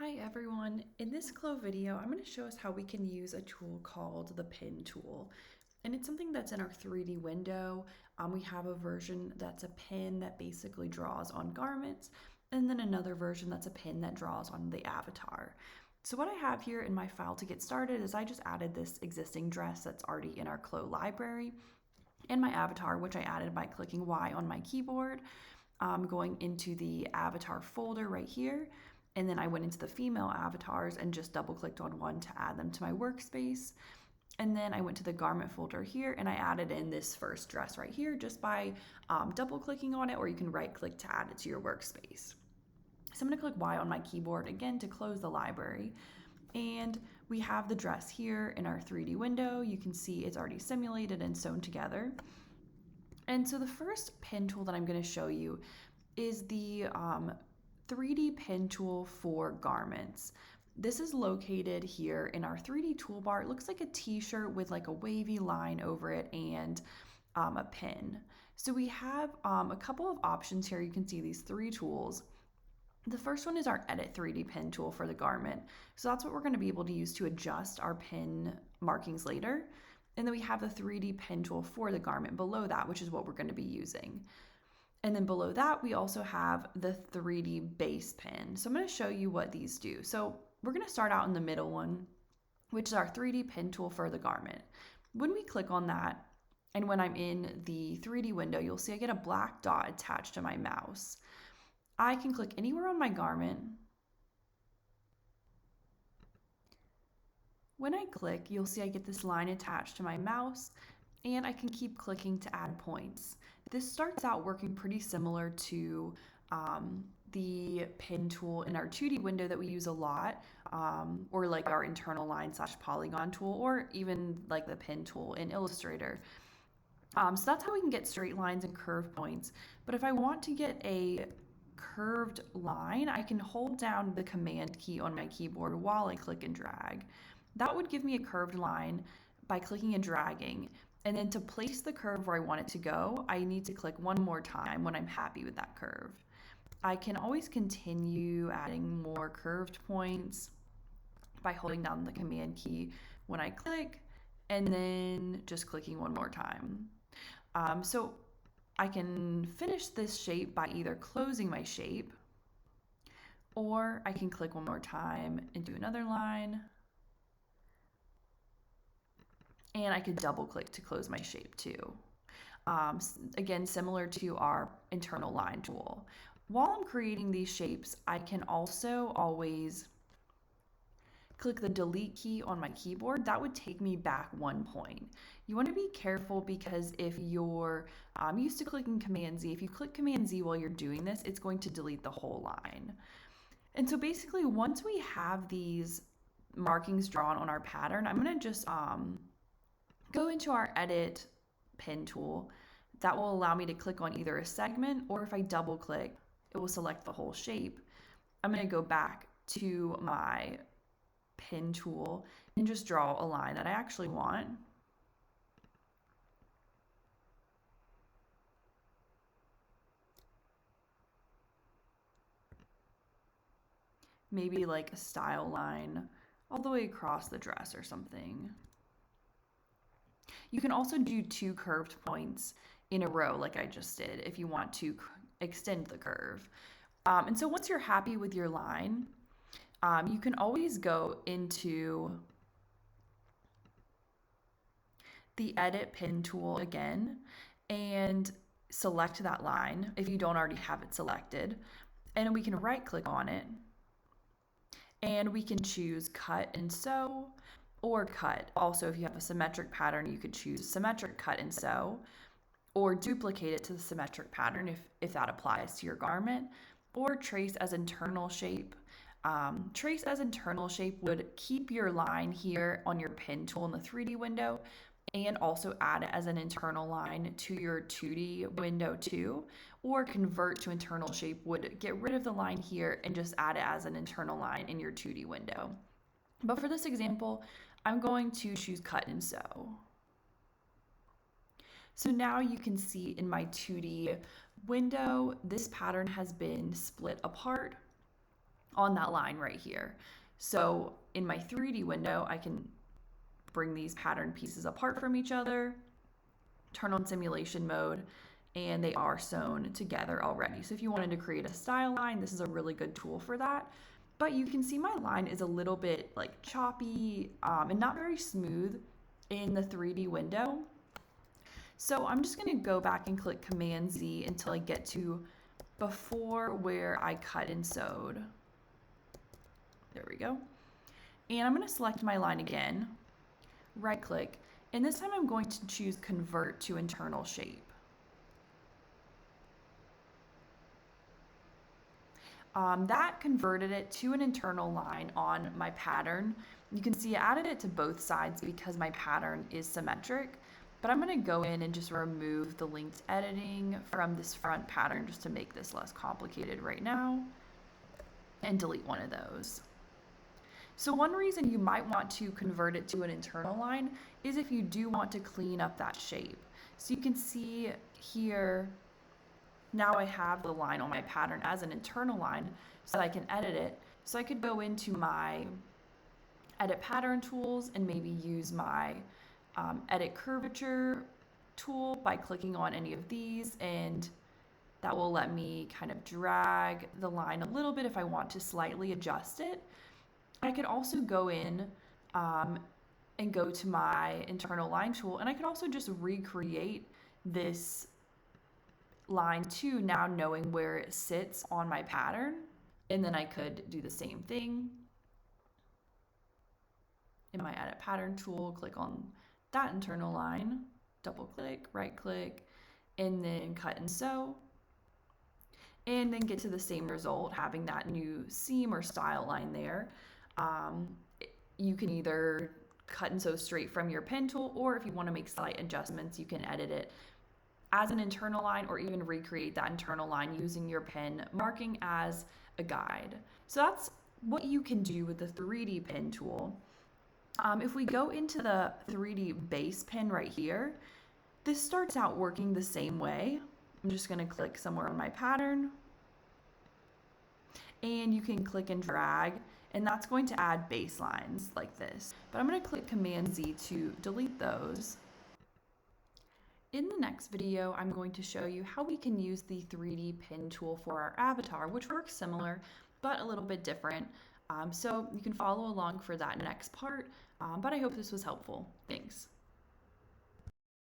Hi everyone, in this CLO video I'm going to show us how we can use a tool called the pin tool. And it's something that's in our 3D window. We have a version that's a pin that basically draws on garments, and then another version that's a pin that draws on the avatar. So what I have here in my file to get started is I just added this existing dress that's already in our CLO library and my avatar, which I added by clicking Y on my keyboard, going into the avatar folder right here. And then I went into the female avatars and just double clicked on one to add them to my workspace. And then I went to the garment folder here and I added in this first dress right here just by double clicking on it, or you can right click to add it to your workspace. So I'm going to click Y on my keyboard again to close the library. And we have the dress here in our 3D window. You can see it's already simulated and sewn together. And so the first pin tool that I'm going to show you is the 3D pin tool for garments. This is located here in our 3D toolbar. It looks like a t-shirt with like a wavy line over it and a pin. So we have a couple of options here. You can see these three tools. The first one is our Edit 3D Pin tool for the garment. So that's what we're going to be able to use to adjust our pin markings later. And then we have the 3D Pin tool for the garment below that, which is what we're going to be using. And then below that, we also have the 3D Base Pin. So I'm going to show you what these do. So we're going to start out in the middle one, which is our 3D Pin tool for the garment. When we click on that, and when I'm in the 3D window, you'll see I get a black dot attached to my mouse. I can click anywhere on my garment. When I click, you'll see I get this line attached to my mouse, and I can keep clicking to add points. This starts out working pretty similar to the pin tool in our 2D window that we use a lot, or like our internal line / polygon tool, or even like the pin tool in Illustrator. So that's how we can get straight lines and curve points. But if I want to get a curved line, I can hold down the command key on my keyboard while I click and drag. That would give me a curved line by clicking and dragging. And then to place the curve where I want it to go, I need to click one more time when I'm happy with that curve. I can always continue adding more curved points by holding down the command key when I click and then just clicking one more time. So I can finish this shape by either closing my shape, or I can click one more time and do another line. And I could double click to close my shape too. Again, similar to our internal line tool. While I'm creating these shapes, I can also always click the delete key on my keyboard. That would take me back 1 point. You want to be careful because if you're used to clicking Command Z, if you click Command Z while you're doing this, it's going to delete the whole line. And so basically, once we have these markings drawn on our pattern, I'm going to just go into our Edit Pin tool. That will allow me to click on either a segment, or if I double click, it will select the whole shape. I'm going to go back to my pin tool and just draw a line that I actually want. Maybe like a style line all the way across the dress or something. You can also do 2 curved points in a row like I just did if you want to extend the curve. And so once you're happy with your line, you can always go into the Edit Pin tool again and select that line if you don't already have it selected. And we can right click on it and we can choose Cut and Sew or Cut. Also, if you have a symmetric pattern, you could choose Symmetric Cut and Sew, or duplicate it to the symmetric pattern if that applies to your garment, or Trace as Internal Shape. Trace as Internal Shape would keep your line here on your pin tool in the 3D window and also add it as an internal line to your 2D window too, or Convert to Internal Shape would get rid of the line here and just add it as an internal line in your 2D window. But for this example, I'm going to choose Cut and Sew. So now you can see in my 2D window, this pattern has been split apart. on that line right here. So in my 3D window, I can bring these pattern pieces apart from each other, turn on simulation mode, and they are sewn together already. So if you wanted to create a style line, this is a really good tool for that. But you can see my line is a little bit like choppy and not very smooth in the 3D window. So I'm just going to go back and click Command Z until I get to before where I cut and sewed. There we go. And I'm going to select my line again, right click, and this time I'm going to choose Convert to Internal Shape. That converted it to an internal line on my pattern. You can see I added it to both sides because my pattern is symmetric, but I'm going to go in and just remove the linked editing from this front pattern just to make this less complicated right now, and delete one of those. So one reason you might want to convert it to an internal line is if you do want to clean up that shape. So you can see here, now I have the line on my pattern as an internal line so that I can edit it. So I could go into my edit pattern tools and maybe use my edit curvature tool by clicking on any of these, and that will let me kind of drag the line a little bit if I want to slightly adjust it. I could also go in and go to my internal line tool, and I could also just recreate this line too, now knowing where it sits on my pattern. And then I could do the same thing in my edit pattern tool, click on that internal line, double click, right click, and then cut and sew, and then get to the same result, having that new seam or style line there. You can either cut and sew straight from your pen tool, or if you want to make slight adjustments, you can edit it as an internal line or even recreate that internal line using your pen marking as a guide. So that's what you can do with the 3D pen tool. If we go into the 3D base pen right here, this starts out working the same way. I'm just going to click somewhere on my pattern, and you can click and drag, and that's going to add baselines like this. But I'm going to click Command Z to delete those. In the next video, I'm going to show you how we can use the 3D pen tool for our avatar, which works similar, but a little bit different. So you can follow along for that next part, but I hope this was helpful. Thanks.